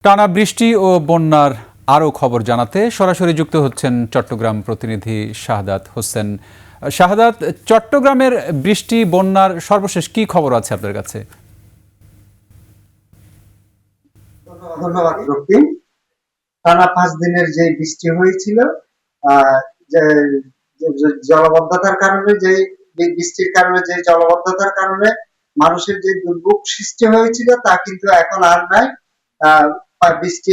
টানা বৃষ্টি ও বন্যার আরও খবর জানাতে সরাসরি যুক্ত হচ্ছেন চট্টগ্রাম প্রতিনিধি শাহাদাত হোসেন। শাহাদাত, চট্টগ্রামের বৃষ্টি বন্যার সর্বশেষ কি খবর আছে আপনার কাছে? ধন্যবাদ রক্তিম। টানা 5 দিনের যে বৃষ্টি হয়েছিল, যে জলবদ্ধতার কারণে, যে বৃষ্টির কারণে, যে জলবদ্ধতার কারণে মানুষের যে দুর্ভোগ সৃষ্টি হয়েছিল তা কিন্তু এখন আর নাই। বৃষ্টি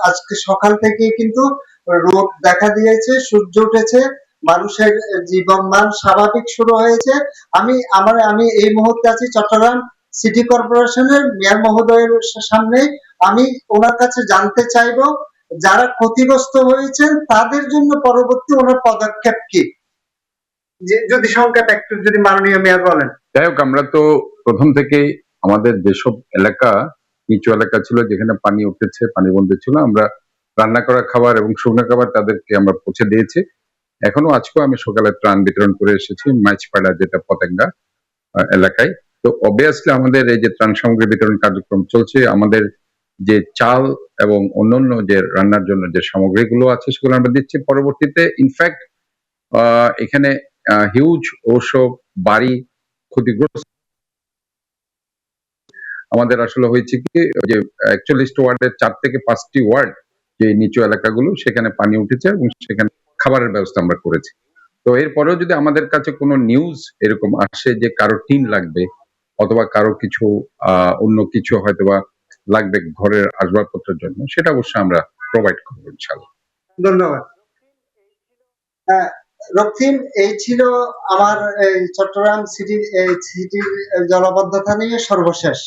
আজকে সকাল থেকে কিন্তু রোদ দেখা দিয়েছে, সূর্য উঠেছে, মানুষের জীবনমান স্বাভাবিক শুরু হয়েছে। আমি এই মুহূর্তে আছি চট্টগ্রাম সিটি কর্পোরেশনের মেয়র মহোদয়ের সামনে। আমি ওনার কাছে জানতে চাইবো, যারা ক্ষতিগ্রস্ত হয়েছেন তাদের জন্য পরবর্তী ওনার পদক্ষেপ কি, যদি সংক্ষেপে একটু যদি মাননীয় মেয়র বলেন। যাই হোক, আমরা তো প্রথম থেকেই আমাদের যেসব এলাকা নিচু এলাকা ছিল, যেখানে পানি উঠেছে, পানিবন্দী ছিল, আমরা রান্না করা খাবার এবং শুকনো খাবার তাদেরকে আমরা পৌঁছে দিয়েছি। এখনো আজকেও আমি সকালে ত্রাণ বিতরণ করে এসেছি মাইজপাড়া, যেটা পতেঙ্গা এলাকায়। তো অবভিয়াসলি আমাদের এই যে ত্রাণ সামগ্রী বিতরণ কার্যক্রম চলছে, আমাদের যে চাল এবং অন্যান্য যে রান্নার জন্য যে সামগ্রীগুলো আছে সেগুলো আমরা দিচ্ছি। পরবর্তীতে ইনফ্যাক্ট এখানে হিউজ ওসব বাড়ি ক্ষতিগ্রস্ত আমাদের আসলে হয়েছে কি, যে 41টি ওয়ার্ডের 4 থেকে 5টি ওয়ার্ড যে নিচু এলাকাগুলো, সেখানে পানি উঠেছে এবং সেখানে খাবারের ব্যবস্থা আমরা করেছি। তো এরপরেও যদি আমাদের কাছে কোনো নিউজ এরকম আসে যে কারো টিন লাগবে অথবা কারো কিছু অন্য কিছু হয়তোবা লাগবে ঘরের আসবাবপত্রের জন্য, সেটা অবশ্যই আমরা প্রোভাইড করবো ইনশাআল্লাহ। ধন্যবাদ। রক্তিম, এই ছিল আমার চট্টগ্রাম সিটির জলবদ্ধতা নিয়ে সর্বশেষ।